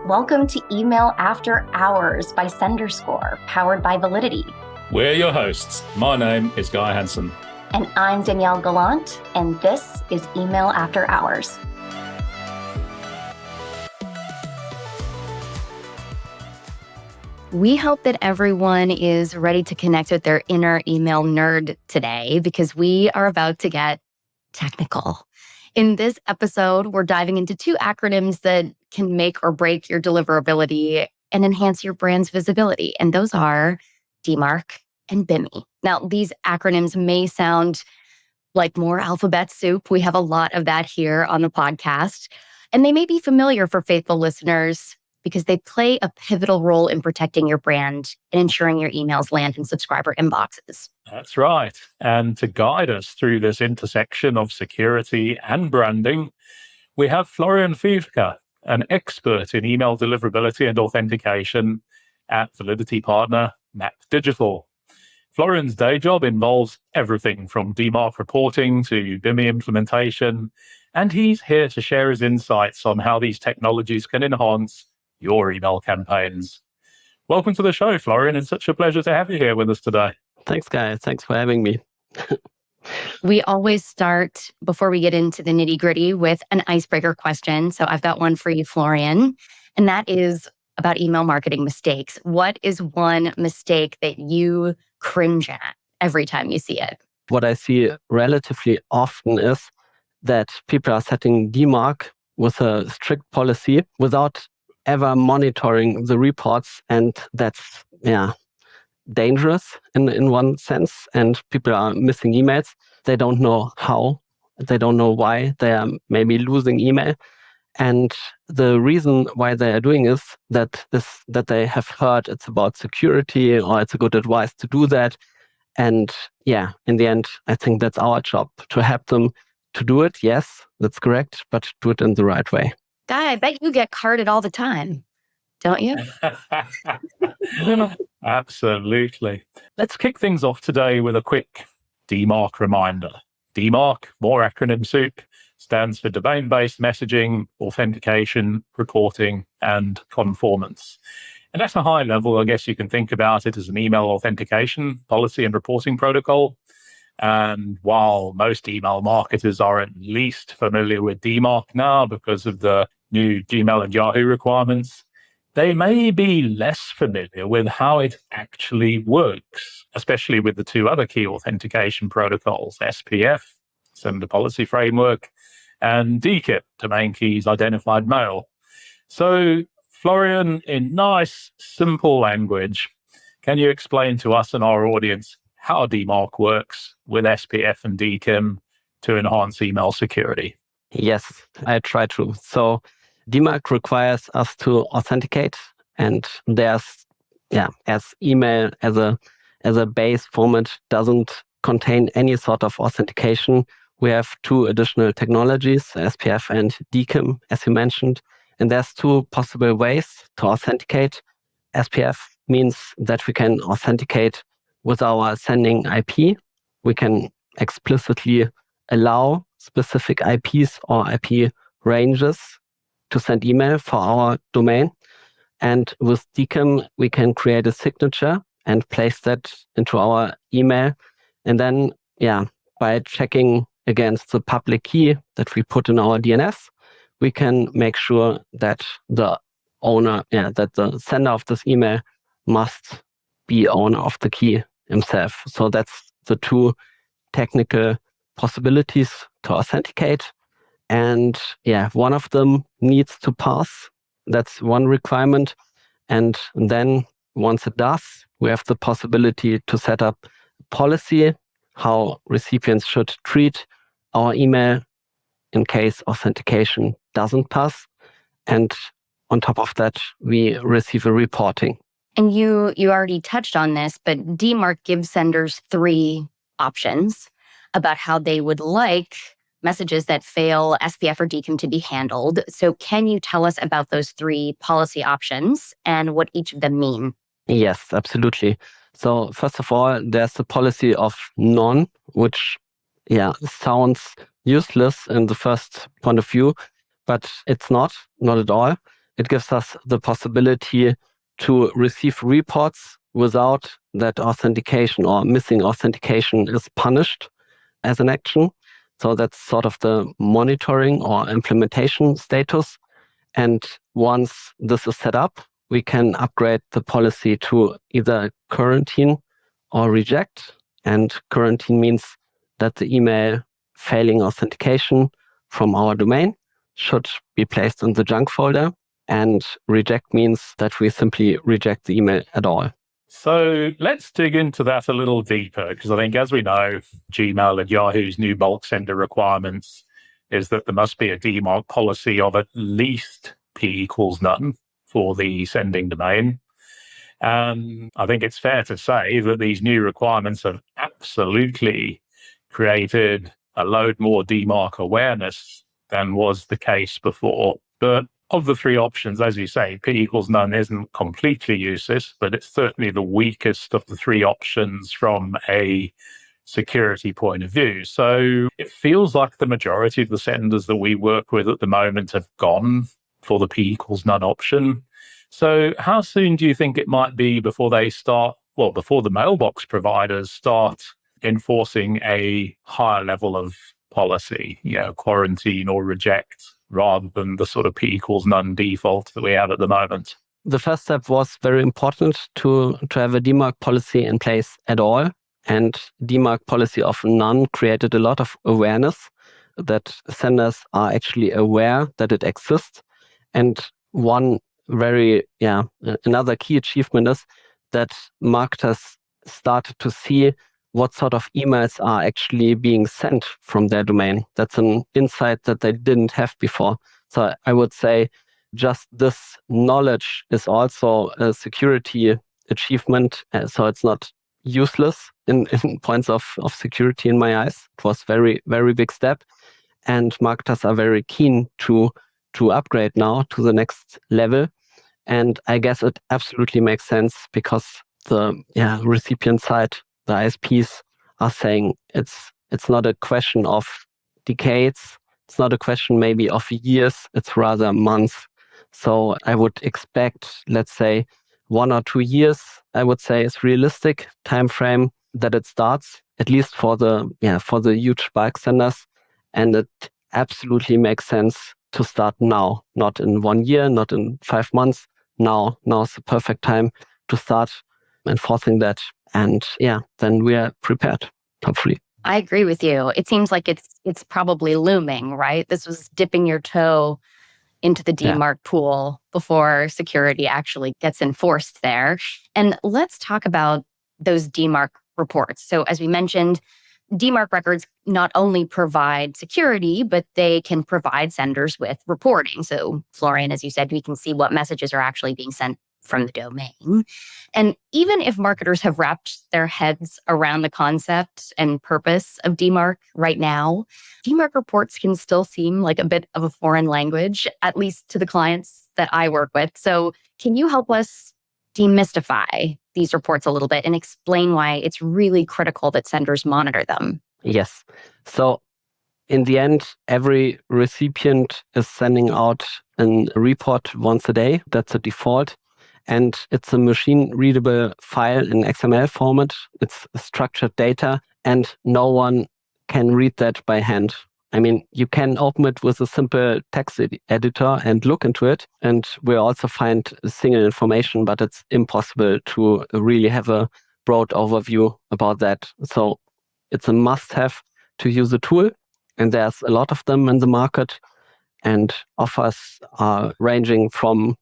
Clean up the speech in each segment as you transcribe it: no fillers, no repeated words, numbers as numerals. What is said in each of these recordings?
Welcome to Email After Hours by SenderScore, powered by Validity. We're your hosts. My name is Guy Hansen. And I'm Danielle Gallant, and this is Email After Hours. We hope that everyone is ready to connect with their inner email nerd today because we are about to get technical. In this episode, we're diving into two acronyms that can make or break your deliverability and enhance your brand's visibility. And those are DMARC and BIMI. Now, these acronyms may sound like more alphabet soup. We have a lot of that here on the podcast. And they may be familiar for faithful listeners because they play a pivotal role in protecting your brand and ensuring your emails land in subscriber inboxes. That's right. And to guide us through this intersection of security and branding, we have Florian Fiefke, an expert in email deliverability and authentication at Validity partner Map Digital. Florian's day job involves everything from DMARC reporting to BIMI implementation, and he's here to share his insights on how these technologies can enhance your email campaigns. Welcome to the show, Florian. It's such a pleasure to have you here with us today. Thanks, guys. Thanks for having me. We always start, before we get into the nitty-gritty, with an icebreaker question. So I've got one for you, Florian, and that is about email marketing mistakes. What is one mistake that you cringe at every time you see it? What I see relatively often is that people are setting DMARC with a strict policy without ever monitoring the reports, and that's dangerous in one sense. And people are missing emails. They don't know how, they don't know why they are maybe losing email. And the reason why they are doing is that they have heard it's about security or it's a good advice to do that. And in the end, I think that's our job to help them to do it. Yes, that's correct, but do it in the right way. Guy, I bet you get carded all the time, don't you? Absolutely. Let's kick things off today with a quick DMARC reminder. DMARC, more acronym soup, stands for domain-based messaging, authentication, reporting, and conformance. And at a high level, I guess you can think about it as an email authentication policy and reporting protocol. And while most email marketers are at least familiar with DMARC now because of the new Gmail and Yahoo requirements, they may be less familiar with how it actually works, especially with the two other key authentication protocols, SPF, Sender Policy Framework, and DKIM, Domain Keys Identified Mail. So, Florian, in nice, simple language, can you explain to us and our audience how DMARC works with SPF and DKIM to enhance email security? Yes, I try to. So DMARC requires us to authenticate, and there's, as email as a base format doesn't contain any sort of authentication, we have two additional technologies, SPF and DKIM, as you mentioned, and there's two possible ways to authenticate. SPF means that we can authenticate with our sending IP. We can explicitly allow specific IPs or IP ranges to send email for our domain. And with DKIM, we can create a signature and place that into our email. And then, by checking against the public key that we put in our DNS, we can make sure that the owner, that the sender of this email must be owner of the key himself. So that's the two technical possibilities to authenticate. And one of them needs to pass. That's one requirement. And then once it does, we have the possibility to set up policy, how recipients should treat our email in case authentication doesn't pass. And on top of that, we receive a reporting. And you already touched on this, but DMARC gives senders three options about how they would like messages that fail SPF or DKIM to be handled. So can you tell us about those three policy options and what each of them mean? Yes, absolutely. So first of all, there's the policy of none, which sounds useless in the first point of view, but it's not at all. it gives us the possibility to receive reports without that authentication or missing authentication is punished as an action. So that's sort of the monitoring or implementation status. And once this is set up, we can upgrade the policy to either quarantine or reject. And quarantine means that the email failing authentication from our domain should be placed in the junk folder. And reject means that we simply reject the email at all. So let's dig into that a little deeper, because I think, as we know, Gmail and Yahoo's new bulk sender requirements is that there must be a DMARC policy of at least P equals none for the sending domain. And I think it's fair to say that these new requirements have absolutely created a load more DMARC awareness than was the case before. But of the three options, as you say, P equals none isn't completely useless, but it's certainly the weakest of the three options from a security point of view. So it feels like the majority of the senders that we work with at the moment have gone for the P equals none option. So how soon do you think it might be before they start, before the mailbox providers start enforcing a higher level of policy, quarantine or reject, rather than the sort of P equals none default that we have at the moment? The first step was very important to have a DMARC policy in place at all. And DMARC policy of none created a lot of awareness that senders are actually aware that it exists. And another key achievement is that marketers started to see what sort of emails are actually being sent from their domain. That's an insight that they didn't have before. So I would say just this knowledge is also a security achievement. So it's not useless in points of security in my eyes. It was very, very big step. And marketers are very keen to upgrade now to the next level. And I guess it absolutely makes sense because the recipient side, the ISPs, are saying it's not a question of decades. It's not a question maybe of years. It's rather months. So I would expect, let's say, 1 or 2 years, I would say, is realistic time frame that it starts, at least for the huge bulk senders. And it absolutely makes sense to start now, not in 1 year, not in 5 months. Now is the perfect time to start enforcing that. And then we are prepared, hopefully. I agree with you. It seems like it's probably looming, right? This was dipping your toe into the DMARC pool before security actually gets enforced there. And let's talk about those DMARC reports. So as we mentioned, DMARC records not only provide security, but they can provide senders with reporting. So Florian, as you said, we can see what messages are actually being sent from the domain. And even if marketers have wrapped their heads around the concept and purpose of DMARC right now, DMARC reports can still seem like a bit of a foreign language, at least to the clients that I work with. So can you help us demystify these reports a little bit and explain why it's really critical that senders monitor them? Yes. So in the end, every recipient is sending out a report once a day. That's a default. And it's a machine-readable file in XML format. It's structured data, and no one can read that by hand. I mean, you can open it with a simple text editor and look into it, and we'll also find single information, but it's impossible to really have a broad overview about that. So it's a must-have to use a tool, and there's a lot of them in the market, and offers are ranging from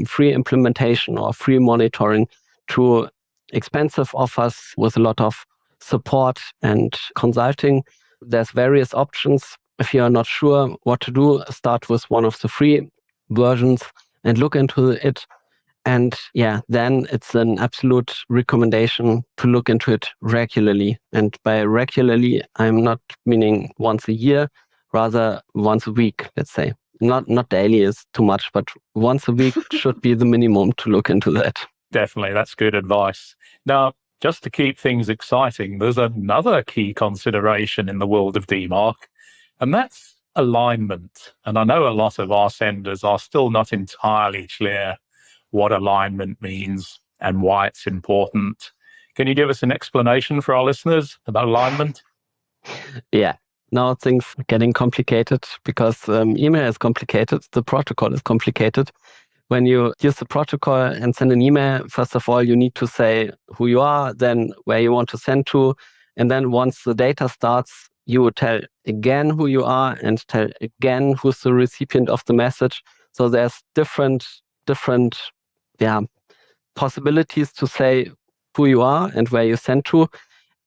free implementation or free monitoring to expensive offers with a lot of support and consulting. There's various options. If you are not sure what to do, start with one of the free versions and look into it. And then it's an absolute recommendation to look into it regularly. And by regularly, I'm not meaning once a year, rather once a week, let's say. Not daily is too much, but once a week should be the minimum to look into that. Definitely, that's good advice. Now, just to keep things exciting, there's another key consideration in the world of DMARC, and that's alignment. And I know a lot of our senders are still not entirely clear what alignment means and why it's important. Can you give us an explanation for our listeners about alignment? Yeah. Now things are getting complicated because email is complicated. The protocol is complicated. When you use the protocol and send an email, first of all, you need to say who you are, then where you want to send to. And then once the data starts, you would tell again who you are and tell again who's the recipient of the message. So there's different possibilities to say who you are and where you send to.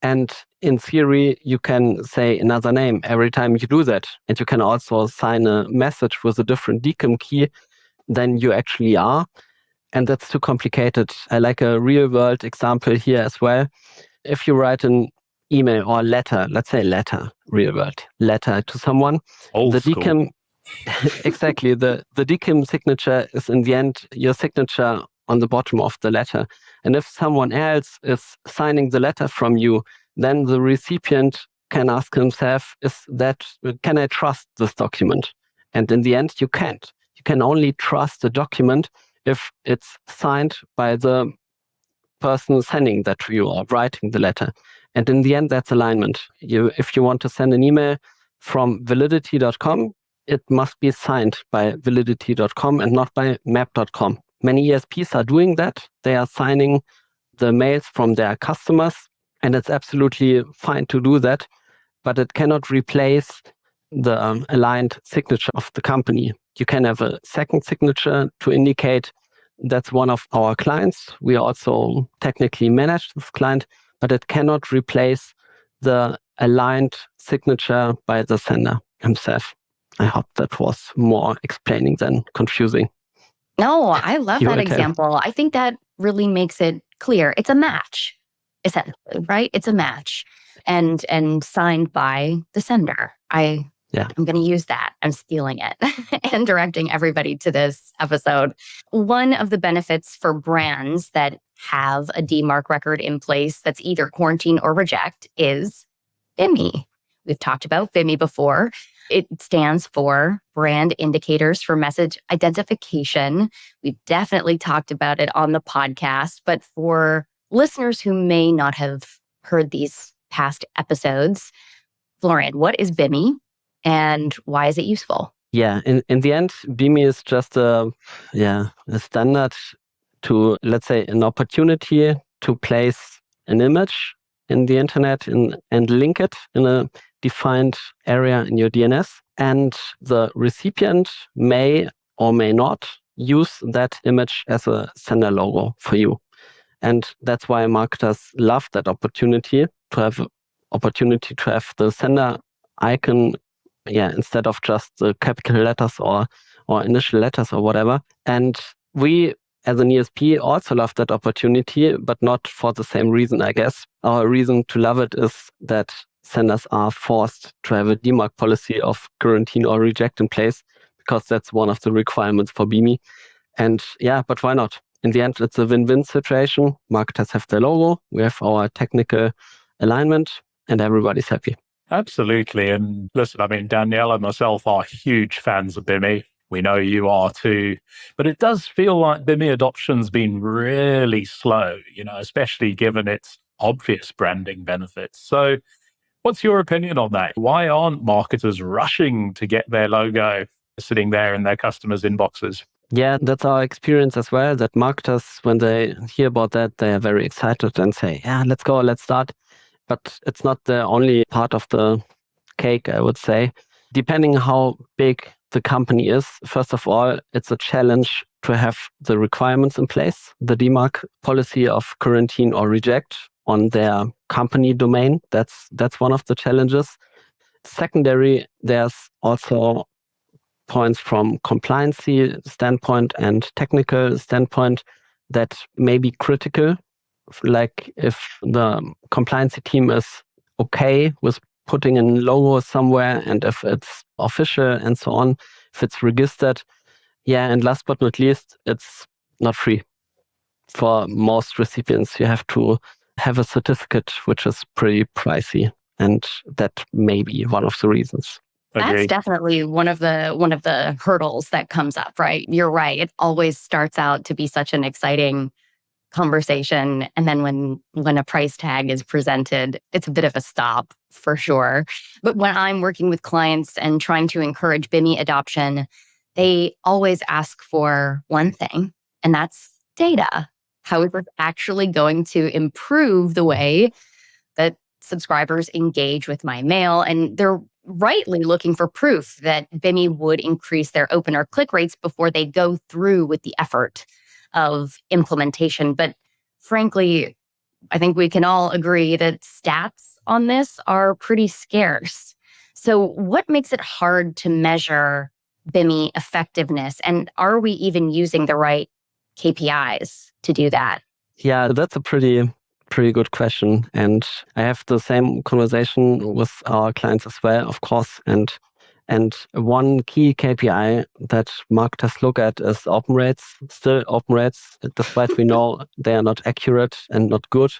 And in theory, you can say another name every time you do that. And you can also sign a message with a different DKIM key than you actually are. And that's too complicated. I like a real world example here as well. If you write an email or letter, let's say letter, real world, letter to someone, Old the school. DKIM, exactly, the DKIM signature is in the end your signature on the bottom of the letter. And if someone else is signing the letter from you, then the recipient can ask himself, can I trust this document? And in the end, you can't. You can only trust the document if it's signed by the person sending that to you or writing the letter. And in the end, that's alignment. If you want to send an email from validity.com, it must be signed by validity.com and not by map.com. Many ESPs are doing that. They are signing the mails from their customers, and it's absolutely fine to do that, but it cannot replace the aligned signature of the company. You can have a second signature to indicate that's one of our clients. We also technically manage this client, but it cannot replace the aligned signature by the sender himself. I hope that was more explaining than confusing. No, I love that example. I think that really makes it clear. It's a match, essentially, right? It's a match and signed by the sender. I'm going to use that. I'm stealing it and directing everybody to this episode. One of the benefits for brands that have a DMARC record in place that's either quarantine or reject is BIMI. We've talked about BIMI before. It stands for Brand Indicators for Message Identification. We've definitely talked about it on the podcast, but for listeners who may not have heard these past episodes, Florian, what is BIMI and why is it useful? Yeah, in the end, BIMI is just a standard to, let's say, an opportunity to place an image in the internet and link it in a defined area in your DNS. And the recipient may or may not use that image as a sender logo for you. And that's why marketers love that opportunity to have the sender icon, instead of just the capital letters or initial letters or whatever. And we, as an ESP, also love that opportunity, but not for the same reason, I guess. Our reason to love it is that senders are forced to have a DMARC policy of quarantine or reject in place, because that's one of the requirements for BIMI. And but why not? In the end, it's a win-win situation. Marketers have their logo, we have our technical alignment, and everybody's happy. Absolutely. And listen, I mean, Danielle and myself are huge fans of BIMI. We know you are too. But it does feel like BIMI adoption's been really slow, especially given its obvious branding benefits. So what's your opinion on that? Why aren't marketers rushing to get their logo sitting there in their customers' inboxes? Yeah, that's our experience as well, that marketers, when they hear about that, they are very excited and say, let's go, let's start. But it's not the only part of the cake, I would say. Depending how big the company is, first of all, it's a challenge to have the requirements in place, the DMARC policy of quarantine or reject on their company domain. That's one of the challenges. Secondary, there's also points from compliance standpoint and technical standpoint that may be critical. Like if the compliance team is okay with putting in logo somewhere, and if it's official and so on, if it's registered. And last but not least, it's not free. For most recipients, you have to have a certificate, which is pretty pricey. And that may be one of the reasons. That's Agreed. definitely one of the hurdles that comes up, right? You're right. It always starts out to be such an exciting conversation. And then when a price tag is presented, it's a bit of a stop for sure. But when I'm working with clients and trying to encourage BIMI adoption, they always ask for one thing, and that's data. How is it actually going to improve the way that subscribers engage with my mail? And they're rightly looking for proof that BIMI would increase their open or click rates before they go through with the effort of implementation. But frankly, I think we can all agree that stats on this are pretty scarce. So what makes it hard to measure BIMI effectiveness? And are we even using the right KPIs to do that? Yeah, that's a pretty good question. And I have the same conversation with our clients as well, of course. And one key KPI that marketers look at is open rates. Still open rates, despite we know they are not accurate and not good.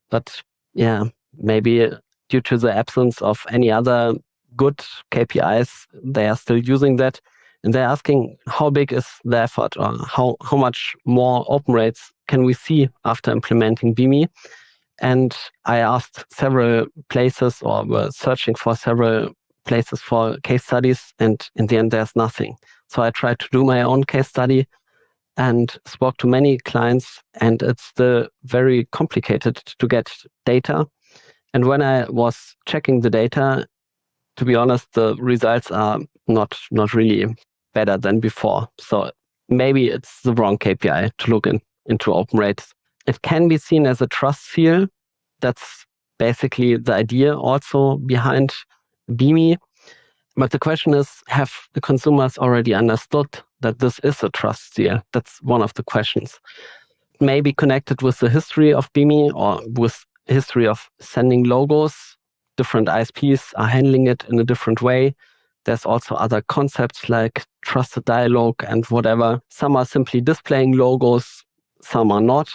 But yeah, maybe due to the absence of any other good KPIs, they are still using that. And they're asking how big is the effort, or how much more open rates can we see after implementing BIMI? And I asked several places, or were searching for several places for case studies, and in the end there's nothing. So I tried to do my own case study and spoke to many clients, and it's still very complicated to get data. And when I was checking the data, to be honest, the results are not really better than before. So maybe it's the wrong KPI to look into open rates. It can be seen as a trust seal. That's basically the idea also behind BIMI. But the question is, have the consumers already understood that this is a trust seal? That's one of the questions. Maybe connected with the history of BIMI, or with history of sending logos. Different ISPs are handling it in a different way. There's also other concepts like trusted dialogue and whatever. Some are simply displaying logos, some are not.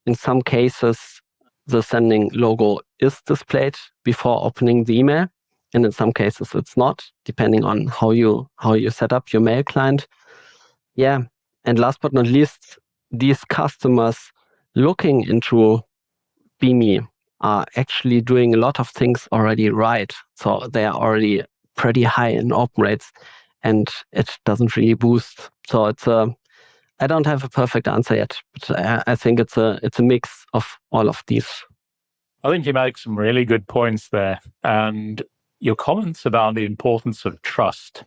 In some cases, the sending logo is displayed before opening the email, and in some cases it's not, depending on how you set up your mail client. Yeah, and last but not least, these customers looking into BIMI are actually doing a lot of things already right. So they are already pretty high in open rates, and it doesn't really boost. So it's I don't have a perfect answer yet, but I think it's a mix of all of these. I think you make some really good points there. And your comments about the importance of trust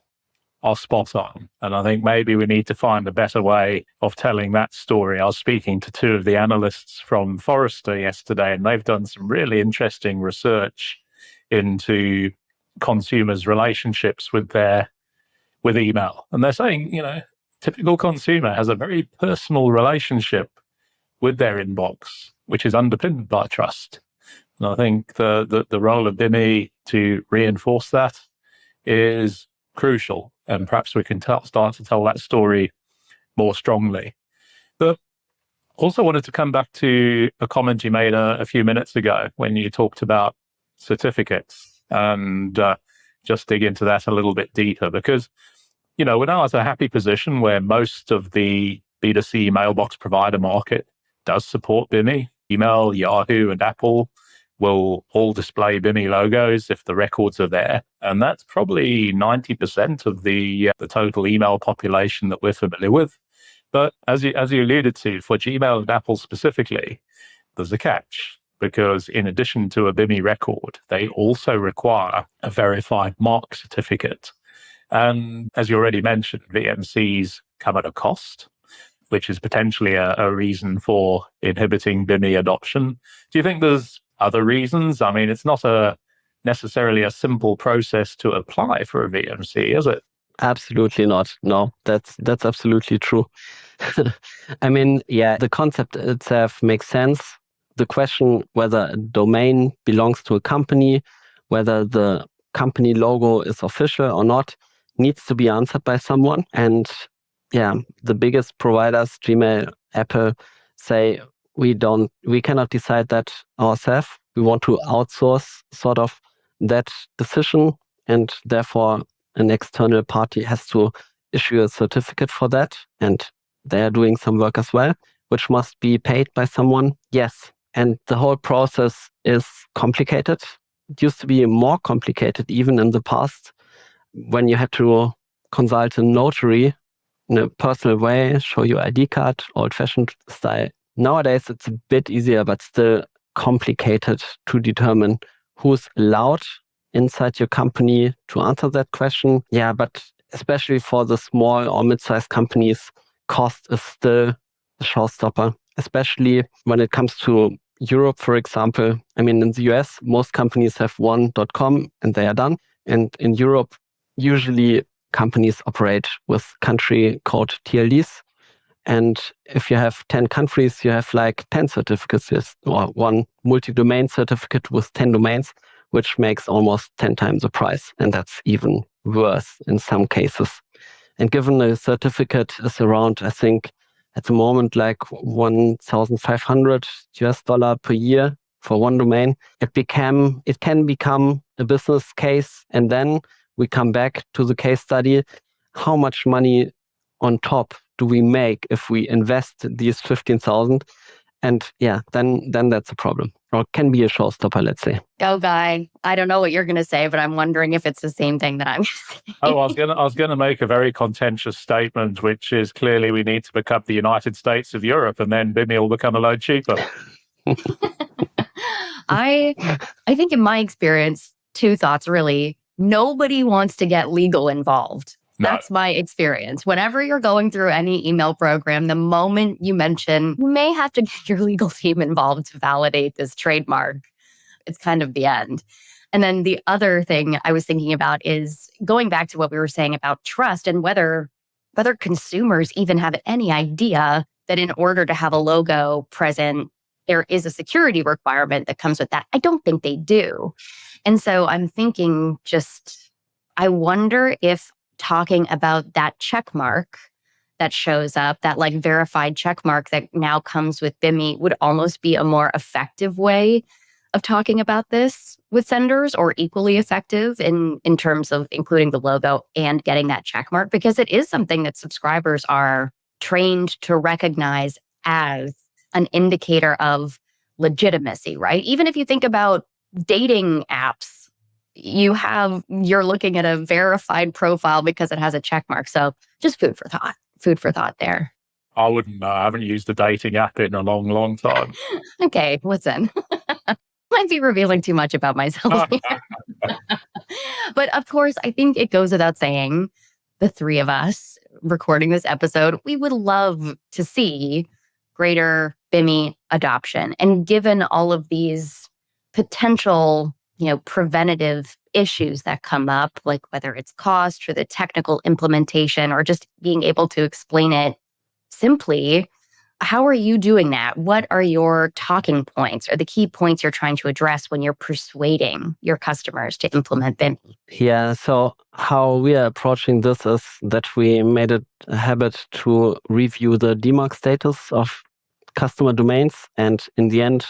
are spot on. And I think maybe we need to find a better way of telling that story. I was speaking to two of the analysts from Forrester yesterday, and they've done some really interesting research into consumers' relationships with email. And they're saying, typical consumer has a very personal relationship with their inbox, which is underpinned by trust. And I think the role of BIMI to reinforce that is crucial. And perhaps we can start to tell that story more strongly. But also wanted to come back to a comment you made a few minutes ago when you talked about certificates, and just dig into that a little bit deeper, because we're now at a happy position where most of the B2C mailbox provider market does support BIMI. Email, Yahoo, and Apple will all display BIMI logos if the records are there. And that's probably 90% of the total email population that we're familiar with. But as you alluded to, for Gmail and Apple specifically, there's a catch, because in addition to a BIMI record, they also require a verified MARC certificate. And as you already mentioned, VMCs come at a cost, which is potentially a reason for inhibiting BIMI adoption. Do you think there's other reasons? I mean, it's not necessarily a simple process to apply for a VMC, is it? Absolutely not. No, that's absolutely true. I mean, yeah, the concept itself makes sense. The question whether a domain belongs to a company, whether the company logo is official or not, needs to be answered by someone. And yeah, the biggest providers, Gmail, Apple, say we cannot decide that ourselves. We want to outsource sort of that decision. and therefore an external party has to issue a certificate for that, and they are doing some work as well, which must be paid by someone. Yes, and the whole process is complicated. It used to be more complicated even in the past, when you had to consult a notary in a personal way, show your ID card, old-fashioned style. Nowadays, it's a bit easier, but still complicated to determine who's allowed inside your company to answer that question. Yeah, but especially for the small or mid-sized companies, cost is still a showstopper, especially when it comes to Europe, for example. I mean, in the US, most companies have one .com and they are done. And in Europe, usually companies operate with country code TLDs. And if you have 10 countries, you have like 10 certificates or one multi-domain certificate with 10 domains, which makes almost 10 times the price. And that's even worse in some cases. And given the certificate is around, I think, at the moment, like $1,500 per year for one domain, it can become a business case. And then we come back to the case study. How much money on top do we make if we invest these 15,000? And yeah, then that's a problem, or can be a showstopper, let's say. Go, Guy. I don't know what you're going to say, but I'm wondering if it's the same thing that I'm saying. Oh, I was going to make a very contentious statement, which is clearly we need to become the United States of Europe, and then BIMI will become a load cheaper. I think in my experience, two thoughts really. Nobody wants to get legal involved. No. That's my experience. Whenever you're going through any email program, the moment you mention, you may have to get your legal team involved to validate this trademark. It's kind of the end. And then the other thing I was thinking about is going back to what we were saying about trust and whether consumers even have any idea that in order to have a logo present, there is a security requirement that comes with that. I don't think they do. And so I'm thinking I wonder if talking about that check mark that shows up, that like verified check mark that now comes with BIMI would almost be a more effective way of talking about this with senders, or equally effective in terms of including the logo and getting that check mark, because it is something that subscribers are trained to recognize as an indicator of legitimacy, right? Even if you think about dating apps, you're looking at a verified profile because it has a check mark. So just food for thought there. I wouldn't know. I haven't used a dating app in a long, long time. Okay, listen. Might be revealing too much about myself here. But of course, I think it goes without saying, the three of us recording this episode, we would love to see greater BIMI adoption. And given all of these potential preventative issues that come up, like whether it's cost or the technical implementation or just being able to explain it simply, how are you doing that? What are your talking points or the key points you're trying to address when you're persuading your customers to implement BIMI? Yeah, so how we are approaching this is that we made it a habit to review the DMARC status of customer domains, and in the end,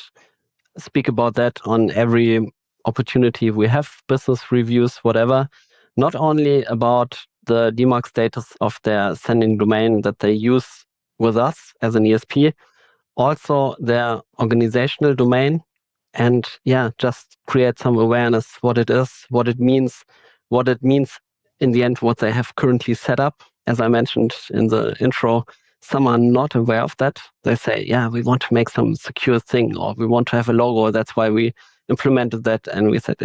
speak about that on every opportunity we have, business reviews, whatever, not only about the DMARC status of their sending domain that they use with us as an ESP, also their organizational domain, and just create some awareness what it is, what it means in the end, what they have currently set up. As I mentioned in the intro, some are not aware of that. They say, we want to make some secure thing, or we want to have a logo. That's why we implemented that. And we said,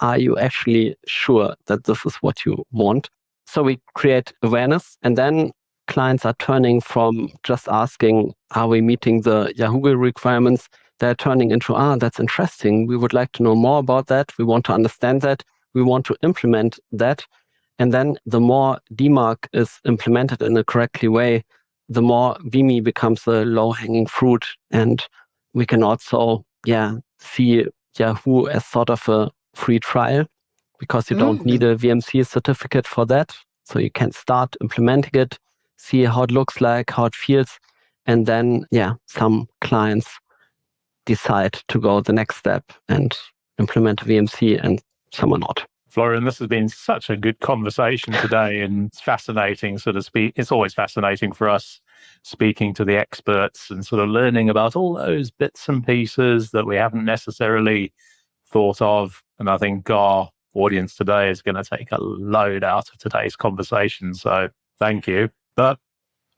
are you actually sure that this is what you want? So we create awareness, and then clients are turning from just asking, are we meeting the Yahoo requirements? They're turning into, that's interesting. We would like to know more about that. We want to understand that. We want to implement that. And then the more DMARC is implemented in a correctly way, the more BIMI becomes a low-hanging fruit. And we can also, see Yahoo as sort of a free trial, because you don't need a VMC certificate for that. So you can start implementing it, see how it looks like, how it feels. And then, some clients decide to go the next step and implement a VMC, and some are not. Florian, this has been such a good conversation today, and it's fascinating sort of it's always fascinating for us speaking to the experts and sort of learning about all those bits and pieces that we haven't necessarily thought of. And I think our audience today is going to take a load out of today's conversation. So thank you. But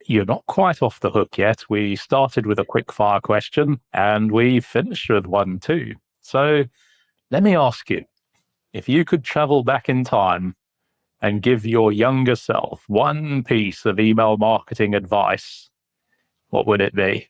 you're not quite off the hook yet. We started with a quick fire question and we finished with one too. So let me ask you, if you could travel back in time and give your younger self one piece of email marketing advice, what would it be?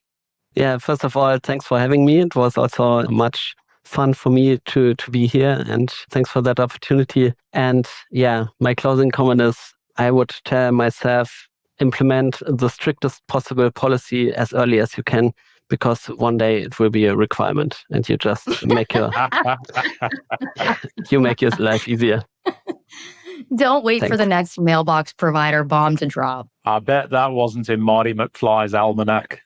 Yeah, first of all, thanks for having me. It was also much fun for me to be here, and thanks for that opportunity. And yeah, my closing comment is I would tell myself, implement the strictest possible policy as early as you can, because one day it will be a requirement and you just make your life easier. Don't wait for the next mailbox provider bomb to drop. I bet that wasn't in Marty McFly's almanac.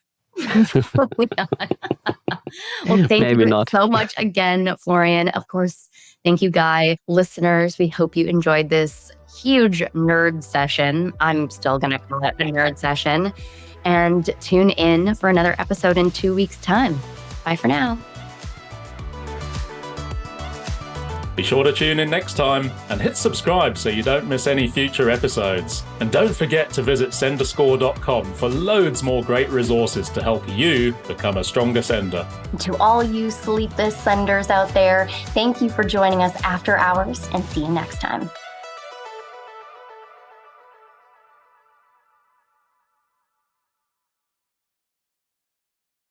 Well, thank Maybe you not. so much again, Florian. Of course, thank you, Guy. Listeners, we hope you enjoyed this huge nerd session. I'm still going to call it a nerd session. And tune in for another episode in 2 weeks' time. Bye for now. Be sure to tune in next time and hit subscribe so you don't miss any future episodes. And don't forget to visit senderscore.com for loads more great resources to help you become a stronger sender. To all you sleepless senders out there, thank you for joining us after hours, and see you next time.